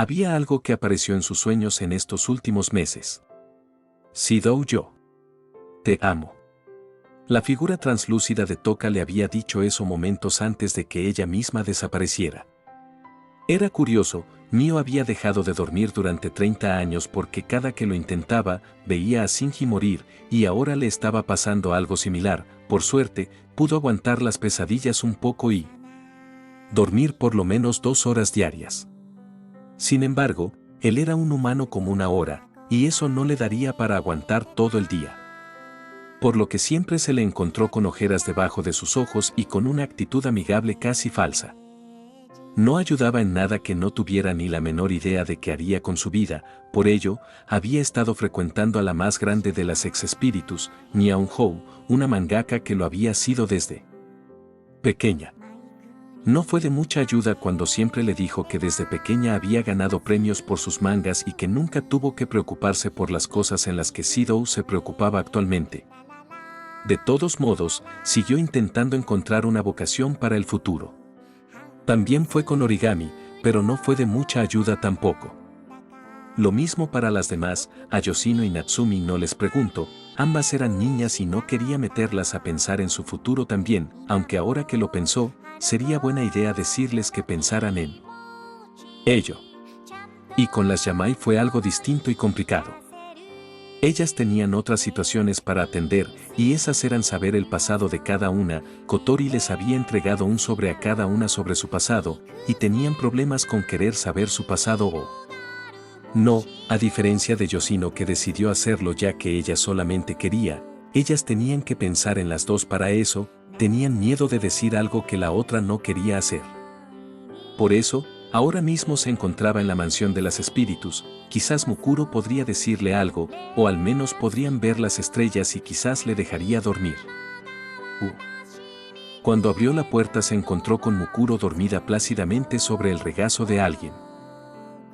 Había algo que apareció en sus sueños en estos últimos meses. Sidou, yo te amo. La figura translúcida de Toka le había dicho eso momentos antes de que ella misma desapareciera. Era curioso, Mio había dejado de dormir durante 30 años porque cada que lo intentaba, veía a Shinji morir, y ahora le estaba pasando algo similar. Por suerte, pudo aguantar las pesadillas un poco y dormir por lo menos 2 horas diarias. Sin embargo, él era un humano común ahora, y eso no le daría para aguantar todo el día. Por lo que siempre se le encontró con ojeras debajo de sus ojos y con una actitud amigable casi falsa. No ayudaba en nada que no tuviera ni la menor idea de qué haría con su vida, por ello, había estado frecuentando a la más grande de las ex-espíritus, Miao Hou, una mangaka que lo había sido desde pequeña. No fue de mucha ayuda cuando siempre le dijo que desde pequeña había ganado premios por sus mangas y que nunca tuvo que preocuparse por las cosas en las que Sidou se preocupaba actualmente. De todos modos, siguió intentando encontrar una vocación para el futuro. También fue con origami, pero no fue de mucha ayuda tampoco. Lo mismo para las demás, a Yoshino y Natsumi no les pregunto, ambas eran niñas y no quería meterlas a pensar en su futuro también, aunque ahora que lo pensó, sería buena idea decirles que pensaran en ello. Y con las Yamai fue algo distinto y complicado. Ellas tenían otras situaciones para atender, y esas eran saber el pasado de cada una. Kotori les había entregado un sobre a cada una sobre su pasado, y tenían problemas con querer saber su pasado o no, a diferencia de Yoshino que decidió hacerlo ya que ella solamente quería. Ellas tenían que pensar en las dos para eso, tenían miedo de decir algo que la otra no quería hacer. Por eso, ahora mismo se encontraba en la mansión de las espíritus, quizás Mukuro podría decirle algo, o al menos podrían ver las estrellas y quizás le dejaría dormir. Cuando abrió la puerta se encontró con Mukuro dormida plácidamente sobre el regazo de alguien.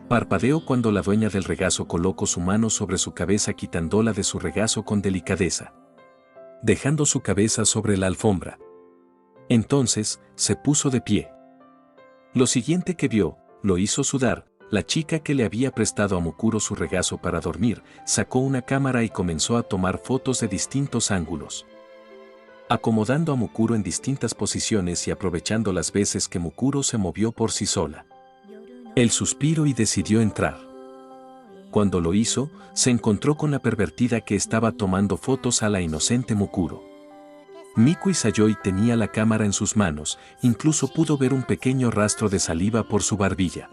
Parpadeó cuando la dueña del regazo colocó su mano sobre su cabeza quitándola de su regazo con delicadeza, dejando su cabeza sobre la alfombra. Entonces, se puso de pie. Lo siguiente que vio, lo hizo sudar. La chica que le había prestado a Mukuro su regazo para dormir, sacó una cámara y comenzó a tomar fotos de distintos ángulos, acomodando a Mukuro en distintas posiciones y aprovechando las veces que Mukuro se movió por sí sola. Él suspiró y decidió entrar. Cuando lo hizo, se encontró con la pervertida que estaba tomando fotos a la inocente Mukuro. Miku Sayoi tenía la cámara en sus manos, incluso pudo ver un pequeño rastro de saliva por su barbilla.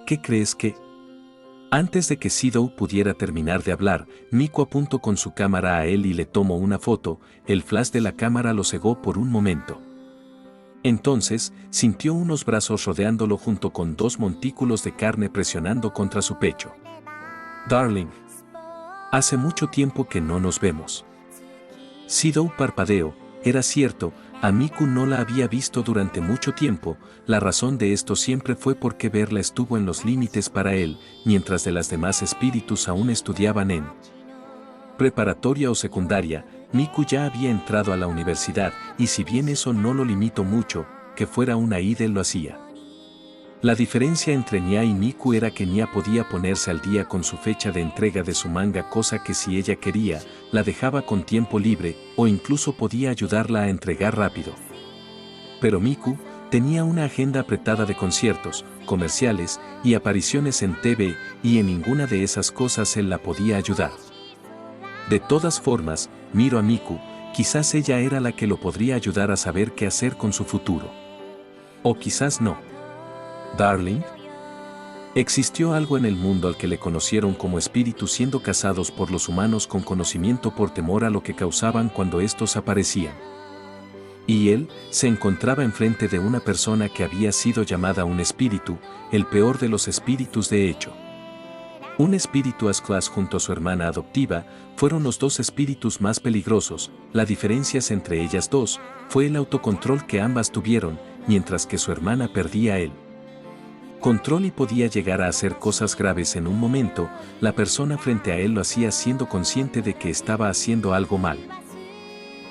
¿Qué crees que? Antes de que Sidou pudiera terminar de hablar, Miku apuntó con su cámara a él y le tomó una foto. El flash de la cámara lo cegó por un momento. Entonces, sintió unos brazos rodeándolo junto con 2 montículos de carne presionando contra su pecho. Darling, hace mucho tiempo que no nos vemos. Sidou parpadeó. Era cierto, a Miku no la había visto durante mucho tiempo. La razón de esto siempre fue porque verla estuvo en los límites para él, mientras de las demás espíritus aún estudiaban en preparatoria o secundaria. Miku ya había entrado a la universidad, y si bien eso no lo limitó mucho, que fuera una idol lo hacía. La diferencia entre Nya y Miku era que Nya podía ponerse al día con su fecha de entrega de su manga, cosa que si ella quería, la dejaba con tiempo libre, o incluso podía ayudarla a entregar rápido. Pero Miku tenía una agenda apretada de conciertos, comerciales y apariciones en TV, y en ninguna de esas cosas él la podía ayudar. De todas formas, miró a Miku, quizás ella era la que lo podría ayudar a saber qué hacer con su futuro. O quizás no. Darling. Existió algo en el mundo al que le conocieron como espíritus siendo cazados por los humanos con conocimiento por temor a lo que causaban cuando estos aparecían. Y él se encontraba enfrente de una persona que había sido llamada un espíritu, el peor de los espíritus de hecho. Un espíritu As-Class junto a su hermana adoptiva fueron los 2 espíritus más peligrosos. La diferencia entre ellas dos fue el autocontrol que ambas tuvieron, mientras que su hermana perdía el control y podía llegar a hacer cosas graves en un momento. La persona frente a él lo hacía siendo consciente de que estaba haciendo algo mal.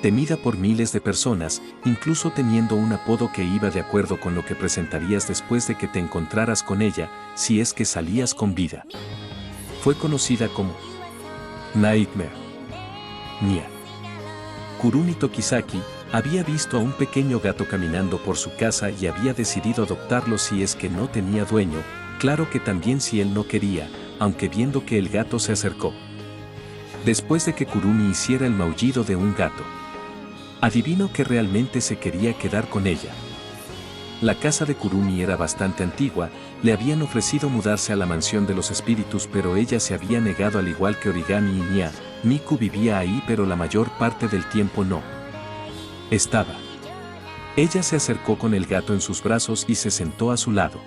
temida por miles de personas, incluso teniendo un apodo que iba de acuerdo con lo que presentarías después de que te encontraras con ella, si es que salías con vida. Fue conocida como Nightmare. Nya. Kurumi Tokizaki había visto a un pequeño gato caminando por su casa y había decidido adoptarlo si es que no tenía dueño, claro que también si él no quería, aunque viendo que el gato se acercó. Después de que Kurumi hiciera el maullido de un gato, adivinó que realmente se quería quedar con ella. La casa de Kurumi era bastante antigua, le habían ofrecido mudarse a la mansión de los espíritus pero ella se había negado al igual que Origami y Nya. Miku vivía ahí pero la mayor parte del tiempo no estaba. Ella se acercó con el gato en sus brazos y se sentó a su lado.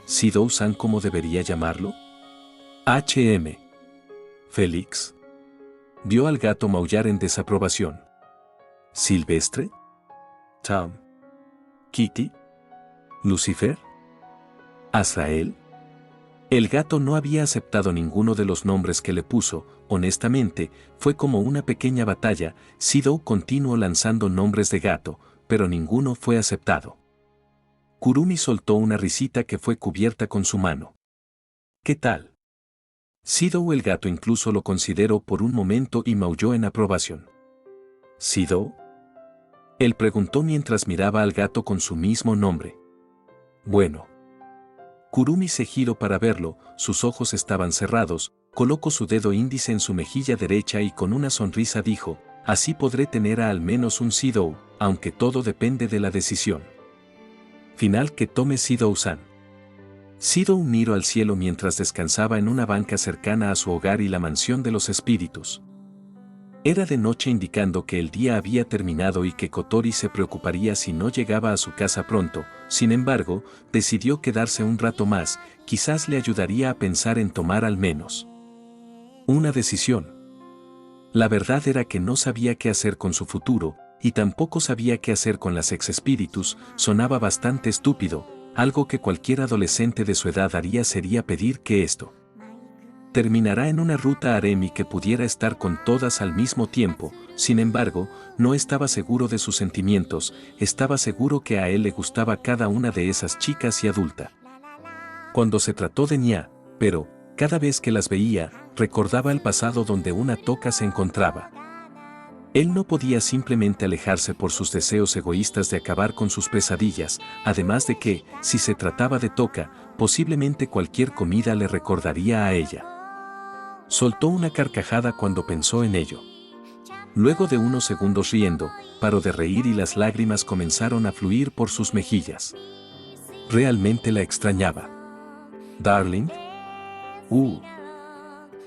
¿Shidou-san cómo debería llamarlo? HM. Félix. Vio al gato maullar en desaprobación. ¿Silvestre? Tom. ¿Kitty? ¿Lucifer? ¿Azrael? El gato no había aceptado ninguno de los nombres que le puso, honestamente, fue como una pequeña batalla. Shidou continuó lanzando nombres de gato, pero ninguno fue aceptado. Kurumi soltó una risita que fue cubierta con su mano. ¿Qué tal? Shidou el gato incluso lo consideró por un momento y maulló en aprobación. ¿Shidou? Él preguntó mientras miraba al gato con su mismo nombre. Bueno. Kurumi se giró para verlo, sus ojos estaban cerrados, colocó su dedo índice en su mejilla derecha y con una sonrisa dijo, así podré tener a al menos un Shidou, aunque todo depende de la decisión final que tome Shidou-san. Shidou miró al cielo mientras descansaba en una banca cercana a su hogar y la mansión de los espíritus. Era de noche indicando que el día había terminado y que Kotori se preocuparía si no llegaba a su casa pronto, sin embargo, decidió quedarse un rato más, quizás le ayudaría a pensar en tomar al menos una decisión. La verdad era que no sabía qué hacer con su futuro, y tampoco sabía qué hacer con las ex-espíritus, sonaba bastante estúpido, algo que cualquier adolescente de su edad haría sería pedir que esto terminará en una ruta harem y que pudiera estar con todas al mismo tiempo. Sin embargo, no estaba seguro de sus sentimientos, estaba seguro que a él le gustaba cada una de esas chicas y adulta. Cuando se trató de Nya, pero, cada vez que las veía, recordaba el pasado donde una Toka se encontraba. Él no podía simplemente alejarse por sus deseos egoístas de acabar con sus pesadillas, además de que, si se trataba de Toka, posiblemente cualquier comida le recordaría a ella. Soltó una carcajada cuando pensó en ello. Luego de unos segundos riendo, paró de reír y las lágrimas comenzaron a fluir por sus mejillas. Realmente la extrañaba. ¿Darling?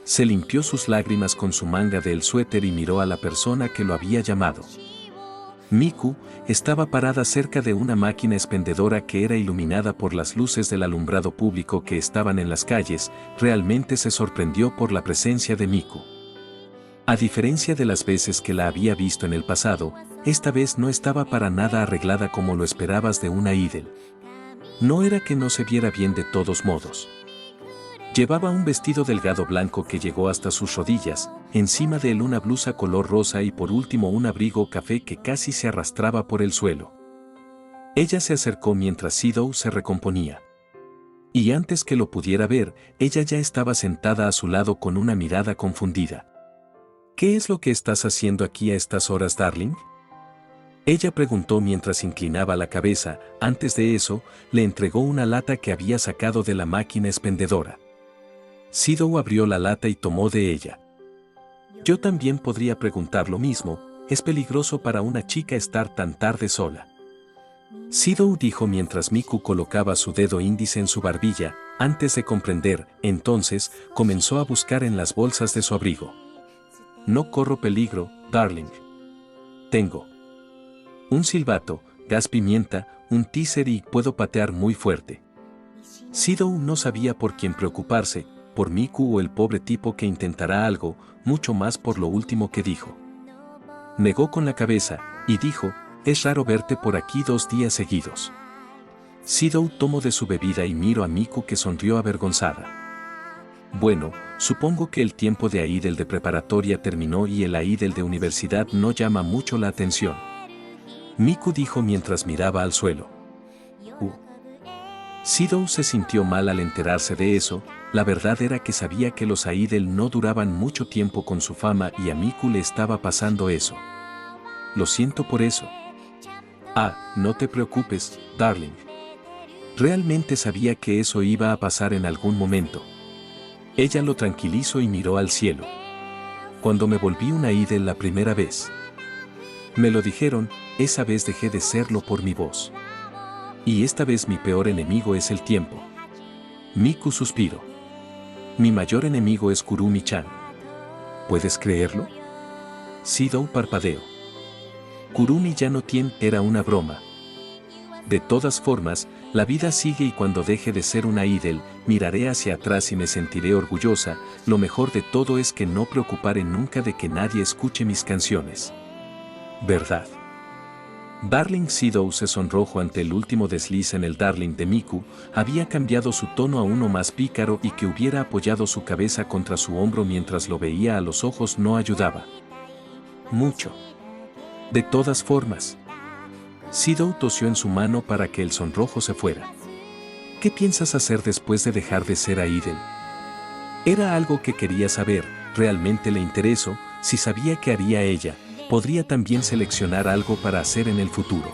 Se limpió sus lágrimas con su manga del suéter y miró a la persona que lo había llamado. Miku estaba parada cerca de una máquina expendedora que era iluminada por las luces del alumbrado público que estaban en las calles. Realmente se sorprendió por la presencia de Miku. A diferencia de las veces que la había visto en el pasado, esta vez no estaba para nada arreglada como lo esperabas de una idol. No era que no se viera bien de todos modos. Llevaba un vestido delgado blanco que llegó hasta sus rodillas, encima de él una blusa color rosa y por último un abrigo café que casi se arrastraba por el suelo. Ella se acercó mientras Shidou se recomponía. Y antes que lo pudiera ver, ella ya estaba sentada a su lado con una mirada confundida. ¿Qué es lo que estás haciendo aquí a estas horas, darling? Ella preguntó mientras inclinaba la cabeza. Antes de eso, le entregó una lata que había sacado de la máquina expendedora. Shidou abrió la lata y tomó de ella. Yo también podría preguntar lo mismo, es peligroso para una chica estar tan tarde sola. Shidou dijo mientras Miku colocaba su dedo índice en su barbilla, antes de comprender, entonces, comenzó a buscar en las bolsas de su abrigo. No corro peligro, darling. Tengo un silbato, gas pimienta, un teaser y puedo patear muy fuerte. Shidou no sabía por quién preocuparse, por Miku o el pobre tipo que intentará algo, mucho más por lo último que dijo. Negó con la cabeza, y dijo, es raro verte por aquí 2 días seguidos. Shidou tomó de su bebida y miró a Miku que sonrió avergonzada. Bueno, supongo que el tiempo de Aidel de preparatoria terminó y el Aidel de universidad no llama mucho la atención. Miku dijo mientras miraba al suelo. Sidou se sintió mal al enterarse de eso. La verdad era que sabía que los Aidel no duraban mucho tiempo con su fama y a Miku le estaba pasando eso. Lo siento por eso. Ah, no te preocupes, darling. Realmente sabía que eso iba a pasar en algún momento. Ella lo tranquilizó y miró al cielo. Cuando me volví una Aidel la primera vez. Me lo dijeron, esa vez dejé de serlo por mi voz. Y esta vez mi peor enemigo es el tiempo. Miku suspiró. Mi mayor enemigo es Kurumi-chan. ¿Puedes creerlo? Sidou parpadeó. Kurumi ya no tiene, era una broma. De todas formas, la vida sigue y cuando deje de ser una Aidel, miraré hacia atrás y me sentiré orgullosa. Lo mejor de todo es que no preocuparé nunca de que nadie escuche mis canciones. ¿Verdad? Darling Sidou se sonrojó ante el último desliz en el darling de Miku, había cambiado su tono a uno más pícaro y que hubiera apoyado su cabeza contra su hombro mientras lo veía a los ojos no ayudaba. Mucho. De todas formas. Sidou tosió en su mano para que el sonrojo se fuera. ¿Qué piensas hacer después de dejar de ser Aidel? Era algo que quería saber, realmente le interesó, si sabía qué haría ella. Podría también seleccionar algo para hacer en el futuro.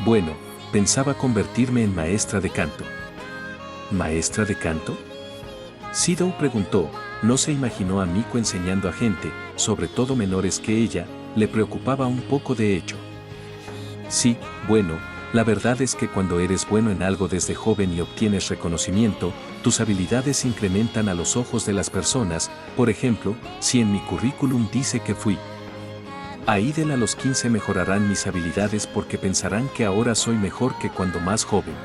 Bueno, pensaba convertirme en maestra de canto. ¿Maestra de canto? Sidou preguntó, no se imaginó a Miku enseñando a gente, sobre todo menores que ella, le preocupaba un poco de hecho. Sí, bueno, la verdad es que cuando eres bueno en algo desde joven y obtienes reconocimiento, tus habilidades incrementan a los ojos de las personas. Por ejemplo, si en mi currículum dice que fui Aidel a los 15 mejorarán mis habilidades porque pensarán que ahora soy mejor que cuando más joven.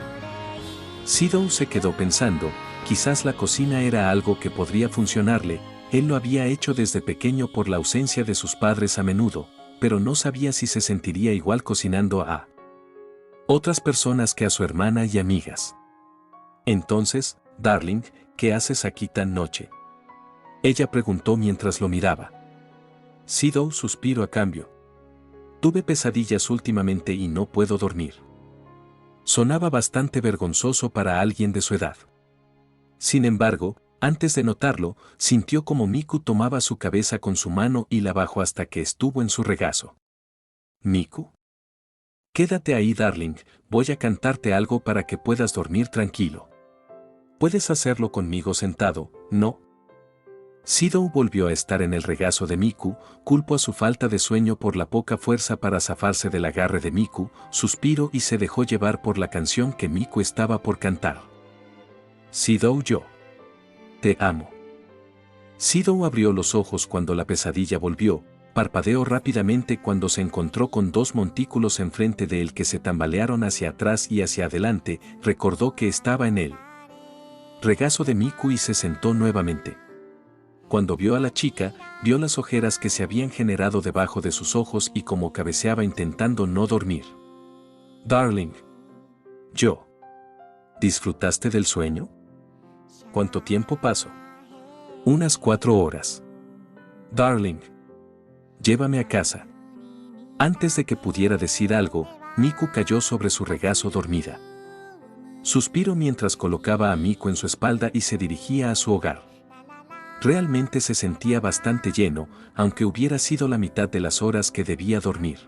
Sidou se quedó pensando, quizás la cocina era algo que podría funcionarle, él lo había hecho desde pequeño por la ausencia de sus padres a menudo, pero no sabía si se sentiría igual cocinando a otras personas que a su hermana y amigas. Entonces, darling, ¿qué haces aquí tan noche? Ella preguntó mientras lo miraba. Sidou suspiró a cambio. Tuve pesadillas últimamente y no puedo dormir. Sonaba bastante vergonzoso para alguien de su edad. Sin embargo, antes de notarlo, sintió como Miku tomaba su cabeza con su mano y la bajó hasta que estuvo en su regazo. ¿Miku? Quédate ahí, darling, voy a cantarte algo para que puedas dormir tranquilo. Puedes hacerlo conmigo sentado, ¿no? Sidou volvió a estar en el regazo de Miku, culpó a su falta de sueño por la poca fuerza para zafarse del agarre de Miku, suspiró y se dejó llevar por la canción que Miku estaba por cantar. Sidou, yo te amo. Sidou abrió los ojos cuando la pesadilla volvió, parpadeó rápidamente cuando se encontró con dos montículos enfrente de él que se tambalearon hacia atrás y hacia adelante, recordó que estaba en él. Regazo de Miku y se sentó nuevamente. Cuando vio a la chica, vio las ojeras que se habían generado debajo de sus ojos y como cabeceaba intentando no dormir. Darling. Yo. ¿Disfrutaste del sueño? ¿Cuánto tiempo pasó? Unas 4 horas. Darling. Llévame a casa. Antes de que pudiera decir algo, Miku cayó sobre su regazo dormida. Suspiró mientras colocaba a Miku en su espalda y se dirigía a su hogar. Realmente se sentía bastante lleno, aunque hubiera sido la mitad de las horas que debía dormir.